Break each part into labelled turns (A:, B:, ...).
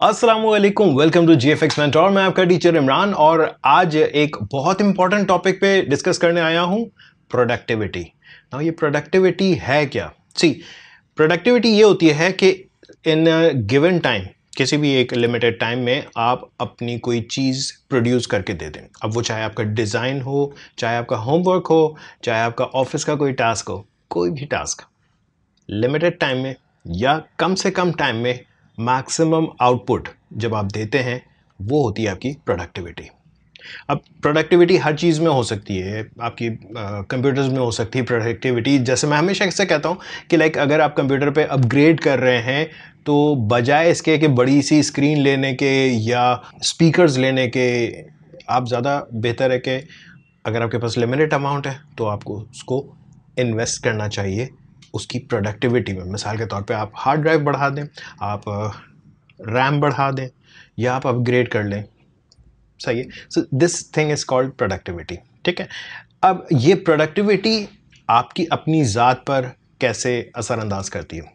A: अस्सलामुअलैकुम, welcome to GFX mentor. मैं आपका टीचर इमरान और आज एक बहुत इंपॉर्टेंट टॉपिक पे डिस्कस करने आया हूँ, प्रोडक्टिविटी। नाउ ये प्रोडक्टिविटी है क्या? सी, प्रोडक्टिविटी ये होती है कि इन गिवन टाइम, किसी भी एक लिमिटेड टाइम में आप अपनी कोई चीज़ प्रोड्यूस करके दे दें। अब वो चाहे आपका डिज़ाइन हो, चाहे आपका होमवर्क हो, चाहे आपका ऑफिस का कोई टास्क हो, कोई भी टास्क लिमिटेड टाइम में या कम से कम टाइम में मैक्सिमम आउटपुट जब आप देते हैं, वो होती है आपकी प्रोडक्टिविटी। अब प्रोडक्टिविटी हर चीज़ में हो सकती है, आपकी कंप्यूटर्स में हो सकती है प्रोडक्टिविटी। जैसे मैं हमेशा इससे कहता हूँ कि लाइक अगर आप कंप्यूटर पे अपग्रेड कर रहे हैं तो बजाय इसके कि बड़ी सी स्क्रीन लेने के या स्पीकर्स लेने के, आप ज़्यादा बेहतर है कि अगर आपके पास लिमिटेड अमाउंट है तो आपको उसको इन्वेस्ट करना चाहिए उसकी प्रोडक्टिविटी में। मिसाल के तौर पे आप हार्ड ड्राइव बढ़ा दें, आप रैम बढ़ा दें या आप अपग्रेड कर लें। सही है। So this thing is called productivity. ठीक है। अब ये प्रोडक्टिविटी आपकी अपनी ज़ात पर कैसे असरअंदाज करती है?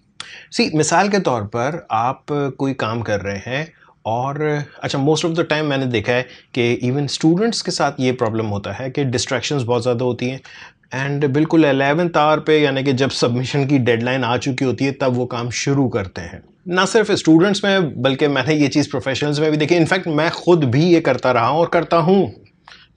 A: सी, मिसाल के तौर पर आप कोई काम कर रहे हैं और अच्छा, मोस्ट ऑफ द टाइम मैंने देखा है कि इवन स्टूडेंट्स के साथ ये प्रॉब्लम होता है कि डिस्ट्रैक्शंस बहुत ज़्यादा होती हैं एंड बिल्कुल 11th आवर पे, यानी कि जब सबमिशन की डेडलाइन आ चुकी होती है, तब वो काम शुरू करते हैं। ना सिर्फ स्टूडेंट्स में बल्कि मैंने ये चीज़ प्रोफेशनल्स में भी देखी। इनफैक्ट मैं खुद भी ये करता रहा हूँ और करता हूँ,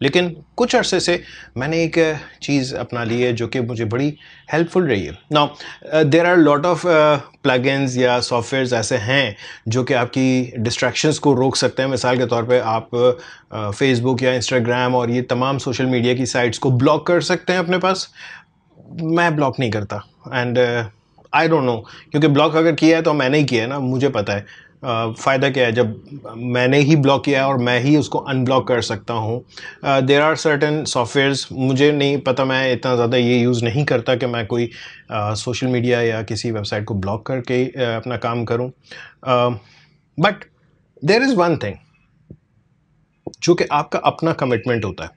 A: लेकिन कुछ अरसे से मैंने एक चीज़ अपना ली है जो कि मुझे बड़ी हेल्पफुल रही है। Now there are lot of plugins या सॉफ्टवेयर्स ऐसे हैं जो कि आपकी डिस्ट्रैक्शंस को रोक सकते हैं। मिसाल के तौर पे आप फेसबुक या इंस्टाग्राम और ये तमाम सोशल मीडिया की साइट्स को ब्लॉक कर सकते हैं अपने पास। मैं ब्लॉक नहीं करता एंड आई डोंट नो, क्योंकि ब्लॉक अगर किया है तो मैंने ही किया है ना, मुझे पता है फ़ायदा क्या है जब मैंने ही ब्लॉक किया है और मैं ही उसको अनब्लॉक कर सकता हूँ। देयर आर सर्टेन सॉफ्टवेयर्स, मुझे नहीं पता, मैं इतना ज़्यादा ये यूज़ नहीं करता कि मैं कोई सोशल मीडिया या किसी वेबसाइट को ब्लॉक करके अपना काम करूँ। But there is one thing जो कि आपका अपना कमिटमेंट होता है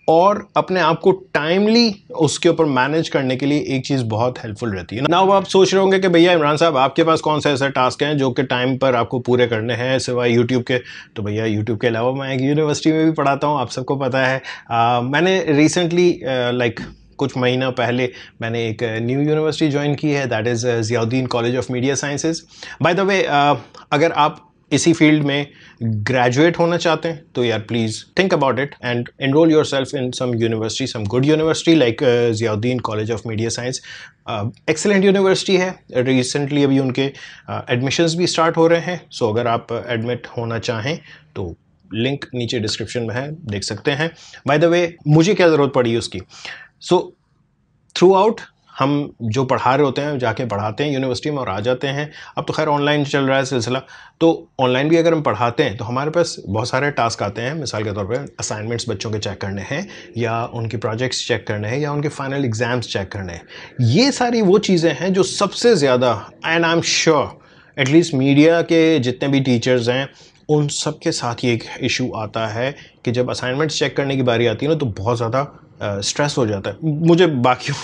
A: और अपने आप को टाइमली उसके ऊपर मैनेज करने के लिए एक चीज़ बहुत हेल्पफुल रहती है ना। अब आप सोच रहे होंगे कि भैया इमरान साहब, आपके पास कौन सा ऐसा टास्क हैं जो कि टाइम पर आपको पूरे करने हैं सिवाय यूट्यूब के? तो भैया यूट्यूब के अलावा मैं एक यूनिवर्सिटी में भी पढ़ाता हूँ, आप सबको पता है। मैंने रिसेंटली लाइक कुछ महीना पहले मैंने एक न्यू यूनिवर्सिटी ज्वाइन की है, that is Ziauddin college of media sciences. By the way, अगर आप इसी फील्ड में ग्रेजुएट होना चाहते हैं तो यार please think about it and enrol yourself in some university, some good university like Ziauddin college of media science. Excellent university है। रिसेंटली अभी उनके एडमिशन्स भी स्टार्ट हो रहे हैं। सो अगर आप एडमिट होना चाहें तो लिंक नीचे डिस्क्रिप्शन में है, देख सकते हैं। बाय द वे, मुझे क्या ज़रूरत पड़ी उसकी? सो थ्रू आउट हम जो पढ़ा रहे होते हैं जाके पढ़ाते हैं यूनिवर्सिटी में और आ जाते हैं। अब तो खैर ऑनलाइन चल रहा है सिलसिला, तो ऑनलाइन भी अगर हम पढ़ाते हैं तो हमारे पास बहुत सारे टास्क आते हैं। मिसाल के तौर पे असाइनमेंट्स बच्चों के चेक करने हैं या उनके प्रोजेक्ट्स चेक करने हैं या उनके फाइनल एग्ज़ाम्स चेक करने हैं। ये सारी वो चीज़ें हैं जो सबसे ज़्यादा, and I am sure at least media के जितने भी टीचर्स हैं उन सब के साथ ये एक इशू आता है कि जब असाइनमेंट्स चेक करने की बारी आती है ना तो बहुत ज़्यादा स्ट्रेस हो जाता है। मुझे बाकियों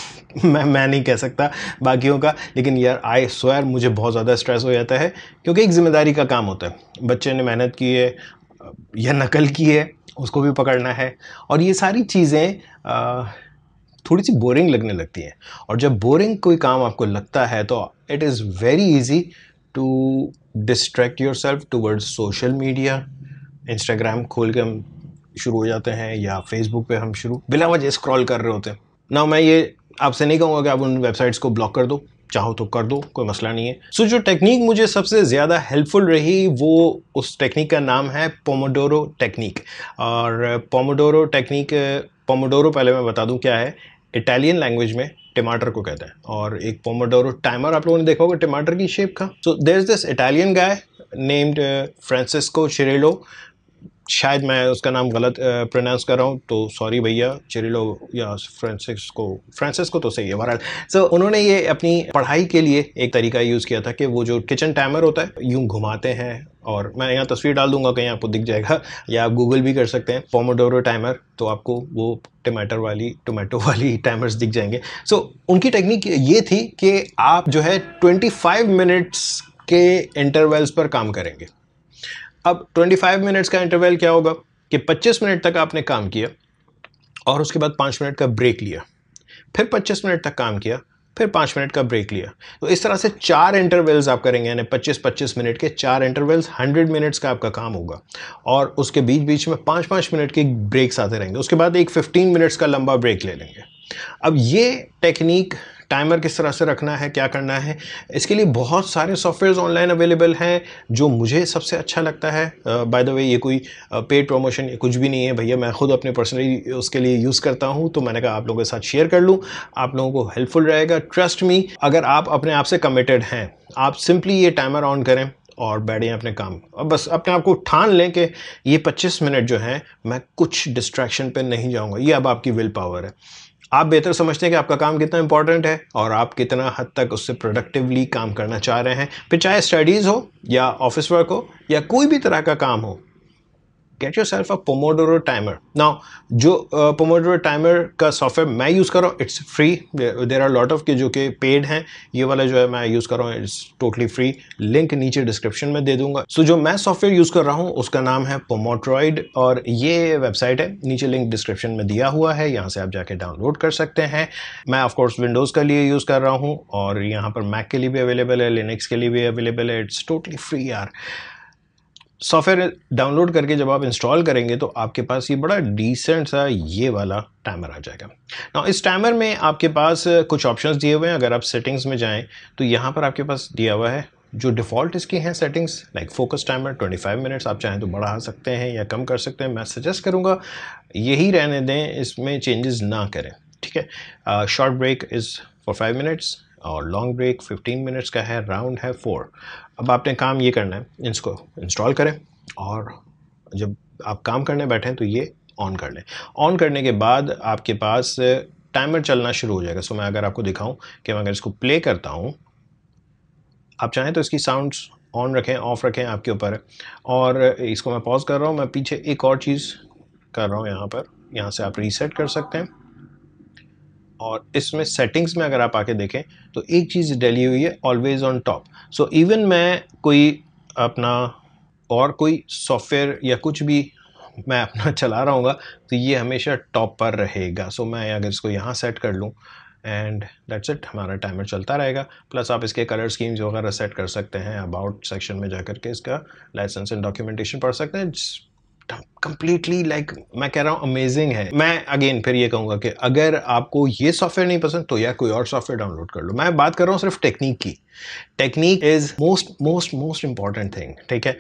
A: मैं नहीं कह सकता बाकियों का, लेकिन यार आई स्वेयर मुझे बहुत ज़्यादा स्ट्रेस हो जाता है क्योंकि एक ज़िम्मेदारी का काम होता है। बच्चे ने मेहनत की है या नकल की है, उसको भी पकड़ना है और ये सारी चीज़ें थोड़ी सी बोरिंग लगने लगती हैं। और जब बोरिंग कोई काम आपको लगता है तो it is very easy to distract yourself towards social media. Instagram खोल के हम शुरू हो जाते हैं या फेसबुक पे हम शुरू बिला वजह स्क्रॉल कर रहे होते हैं ना। मैं ये आपसे नहीं कहूँगा कि आप उन वेबसाइट्स को ब्लॉक कर दो, चाहो तो कर दो, कोई मसला नहीं है। सो जो टेक्निक मुझे सबसे ज़्यादा हेल्पफुल रही वो, उस टेक्निक का नाम है पोमोडोरो टेक्निक। और पोमोडोरो टेक्निक, पोमोडोरो पहले मैं बता दूं क्या है। इटालियन लैंग्वेज में टमाटर को कहते हैं और एक पोमोडोरो टाइमर आप लोगों ने देखा होगा टमाटर की शेप का। So there is this Italian guy named Francesco Cirillo. शायद मैं उसका नाम गलत प्रोनाउंस कर रहा हूँ तो सॉरी भैया। चिरिलो या फ्रांसिस्को तो सही है बहरहाल। सो उन्होंने ये अपनी पढ़ाई के लिए एक तरीका यूज़ किया था कि वो जो किचन टाइमर होता है यूँ घुमाते हैं, और मैं यहाँ तस्वीर डाल दूंगा कहीं आपको दिख जाएगा या आप गूगल भी कर सकते हैं पोमोडोरो टाइमर, तो आपको वो टोमेटो वाली टाइमर्स दिख जाएंगे। सो उनकी टेक्निक ये थी कि आप जो है 25 मिनट्स के इंटरवल्स पर काम करेंगे। अब 25 मिनट्स का इंटरवल क्या होगा कि 25 मिनट तक आपने काम किया और उसके बाद 5 मिनट का ब्रेक लिया, फिर 25 मिनट तक काम किया, फिर 5 मिनट का ब्रेक लिया। तो इस तरह से 4 इंटरवल्स आप करेंगे, यानी 25-25 मिनट के 4 इंटरवल्स, 100 मिनट्स का आपका काम होगा और उसके बीच बीच में 5-5 मिनट के ब्रेक्स आते रहेंगे। उसके बाद एक 15 मिनट्स का लंबा ब्रेक ले लेंगे। अब ये टेक्निक, टाइमर किस तरह से रखना है, क्या करना है, इसके लिए बहुत सारे सॉफ्टवेयर्स ऑनलाइन अवेलेबल हैं। जो मुझे सबसे अच्छा लगता है, बाय द वे ये कोई पेड प्रमोशन या कुछ भी नहीं है भैया, मैं खुद अपने पर्सनली उसके लिए यूज़ करता हूँ, तो मैंने कहा आप लोगों के साथ शेयर कर लूँ, आप लोगों को हेल्पफुल रहेगा। ट्रस्ट मी, अगर आप अपने आप से कमिटेड हैं, आप सिंपली ये टाइमर ऑन करें और बैठें अपने काम। अब बस अपने आप को ठान लें कि ये 25 मिनट जो हैं मैं कुछ डिस्ट्रैक्शन पे नहीं जाऊँगा। ये अब आपकी विल पावर है। आप बेहतर समझते हैं कि आपका काम कितना इंपॉर्टेंट है और आप कितना हद तक उससे प्रोडक्टिवली काम करना चाह रहे हैं, फिर चाहे स्टडीज़ हो या ऑफिस वर्क हो या कोई भी तरह का काम हो। Get yourself a pomodoro timer. Now जो पोमोडोरो टाइमर का सॉफ्टवेयर मैं यूज़ कर रहा हूँ, it's free. There are lot of के जो कि पेड हैं, ये वाला जो है मैं यूज़ कर रहा हूँ, इट्स टोटली फ्री। लिंक नीचे डिस्क्रिप्शन में दे दूंगा। सो जो मैं सॉफ्टवेयर यूज़ कर रहा हूँ उसका नाम है पोमोट्रॉइड और ये वेबसाइट है, नीचे लिंक डिस्क्रिप्शन में दिया हुआ है, यहाँ से आप जाके डाउनलोड कर सकते हैं। मैं ऑफकोर्स विंडोज़ के लिए यूज़ कर रहा हूँ और यहाँ पर मैक के लिए भी अवेलेबल है, लिनक्स के लिए भी अवेलेबल है। इट्स टोटली फ्री यार। सॉफ्टवेयर डाउनलोड करके जब आप इंस्टॉल करेंगे तो आपके पास ये बड़ा डिसेंट सा ये वाला टाइमर आ जाएगा। ना इस टाइमर में आपके पास कुछ ऑप्शंस दिए हुए हैं। अगर आप सेटिंग्स में जाएं तो यहाँ पर आपके पास दिया हुआ है जो डिफ़ॉल्ट इसकी हैं settings, like focus timer 25 minutes. आप चाहें तो बढ़ा सकते हैं या कम कर सकते हैं। मैं सजेस्ट करूँगा यही रहने दें, इसमें चेंजेस ना करें, ठीक है। Short break is for 5 minutes और लॉन्ग ब्रेक 15 मिनट्स का है, राउंड है 4। अब आपने काम ये करना है, इसको इंस्टॉल करें और जब आप काम करने बैठें तो ये ऑन कर लें। ऑन करने के बाद आपके पास टाइमर चलना शुरू हो जाएगा। सो मैं अगर आपको दिखाऊं कि मैं अगर इसको प्ले करता हूं, आप चाहें तो इसकी साउंड्स ऑन रखें, ऑफ रखें, आपके ऊपर है। और इसको मैं पॉज कर रहा हूं, मैं पीछे एक और चीज़ कर रहा हूं यहाँ पर, यहाँ से आप रीसेट कर सकते हैं। और इसमें सेटिंग्स में अगर आप आके देखें तो एक चीज़ डली हुई है, always on top. So even मैं कोई अपना और कोई सॉफ्टवेयर या कुछ भी मैं अपना चला रहा हूँगा तो ये हमेशा टॉप पर रहेगा। सो मैं अगर इसको यहाँ सेट कर लूँ एंड दैट्स इट, हमारा टाइमर चलता रहेगा। प्लस आप इसके कलर स्कीम्स वगैरह सेट कर सकते हैं। अबाउट सेक्शन में जाकर के इसका लाइसेंस एंड डॉक्यूमेंटेशन पढ़ सकते हैं। कंप्लीटली लाइक मैं कह रहा हूँ अमेजिंग है। मैं अगेन फिर ये कहूँगा कि अगर आपको ये सॉफ्टवेयर नहीं पसंद तो यार कोई और सॉफ्टवेयर डाउनलोड कर लो। मैं बात कर रहा हूँ सिर्फ टेक्निक की। Technique is most important thing, ठीक है।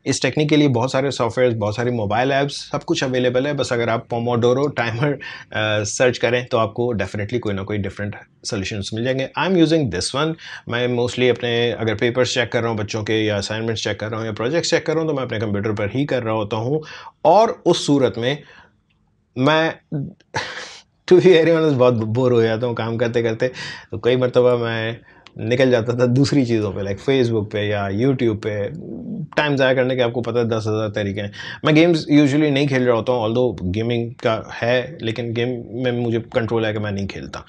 A: इस टेक्निक के लिए बहुत सारे सॉफ्टवेयर, बहुत सारी मोबाइल ऐप्स, सब कुछ अवेलेबल है। बस अगर आप पोमोडोरो टाइमर सर्च करें तो आपको डेफिनेटली कोई ना कोई डिफरेंट सोल्यूशंस मिल जाएंगे। I am using this one. मैं मोस्टली अपने अगर पेपर्स चेक कर रहा हूँ बच्चों के, या असाइनमेंट्स चेक कर रहा हूँ, या प्रोजेक्ट्स चेक कर रहा हूँ, तो मैं अपने कंप्यूटर पर ही कर रहा होता हूँ। और उस सूरत में मैं टू बी वेरी ऑनेस्ट बहुत बोर हो जाता हूँ काम करते करते। तो कई मरतबा मैं निकल जाता था दूसरी चीज़ों पे, लाइक फेसबुक पे या यूट्यूब पे। टाइम ज़ाया करने के आपको पता है 10,000 तरीके हैं। मैं गेम्स यूजुअली नहीं खेल रहा होता हूँ, ऑल्दो गेमिंग का है, लेकिन गेम में मुझे कंट्रोल है कि मैं नहीं खेलता।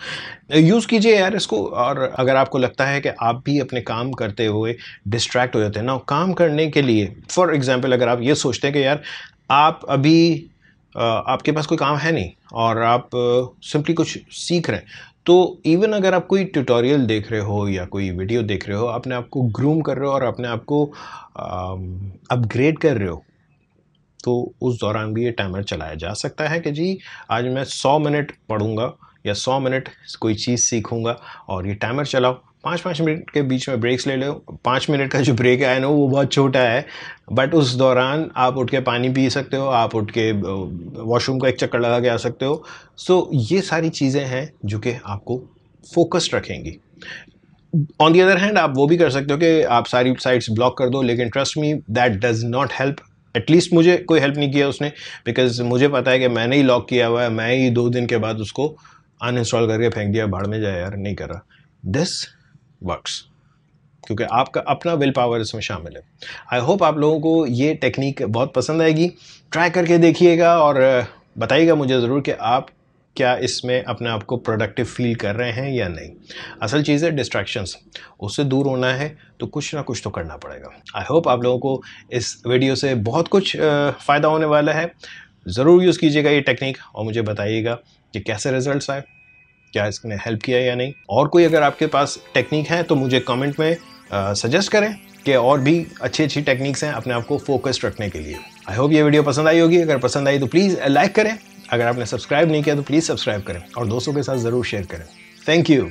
A: यूज़ कीजिए यार इसको। और अगर आपको लगता है कि आप भी अपने काम करते हुए डिस्ट्रैक्ट हो जाते हैं ना, काम करने के लिए फॉर एग्ज़ाम्पल अगर आप ये सोचते हैं कि यार आप अभी आपके पास कोई काम है नहीं और आप सिंपली कुछ सीख रहे हैं, तो इवन अगर आप कोई ट्यूटोरियल देख रहे हो या कोई वीडियो देख रहे हो, अपने आप को ग्रूम कर रहे हो और अपने आप को अपग्रेड कर रहे हो, तो उस दौरान भी ये टाइमर चलाया जा सकता है कि जी आज मैं 100 मिनट पढ़ूंगा या 100 मिनट कोई चीज़ सीखूंगा और ये टाइमर चलाओ। 5-5 मिनट के बीच में ब्रेक्स ले लो। 5 मिनट का जो ब्रेक है ना वो बहुत छोटा है, बट उस दौरान आप उठ के पानी पी सकते हो, आप उठ के वॉशरूम का एक चक्कर लगा के आ सकते हो। सो ये सारी चीज़ें हैं जो कि आपको फोकस्ड रखेंगी। ऑन दी अदर हैंड आप वो भी कर सकते हो कि आप सारी साइट्स ब्लॉक कर दो, लेकिन trust me that does not help. At least मुझे कोई हेल्प नहीं किया उसने, बिकॉज मुझे पता है कि मैंने ही लॉक किया हुआ है, मैं ही 2 दिन के बाद उसको अनइंस्टॉल करके फेंक दिया, भाड़ में जाए यार, नहीं कर रहा। दिस वर्क्स क्योंकि आपका अपना विल पावर इसमें शामिल है। आई होप आप लोगों को ये टेक्निक बहुत पसंद आएगी। ट्राई करके देखिएगा और बताइएगा मुझे ज़रूर कि आप क्या इसमें अपने आप को प्रोडक्टिव फील कर रहे हैं या नहीं। असल चीज़ है डिस्ट्रैक्शंस, उससे दूर होना है तो कुछ ना कुछ तो करना पड़ेगा। आई होप आप लोगों को इस वीडियो से बहुत कुछ फ़ायदा होने वाला है। ज़रूर यूज़ कीजिएगा ये टेक्निक और मुझे बताइएगा कि कैसे रिजल्ट्स आए, क्या इसने हेल्प किया या नहीं। और कोई अगर आपके पास टेक्निक है तो मुझे कमेंट में सजेस्ट करें कि और भी अच्छी टेक्निक्स हैं अपने आप को फोकस्ड रखने के लिए। आई होप ये वीडियो पसंद आई होगी। अगर पसंद आई तो प्लीज़ लाइक करें, अगर आपने सब्सक्राइब नहीं किया तो प्लीज़ सब्सक्राइब करें और दोस्तों के साथ ज़रूर शेयर करें। Thank you.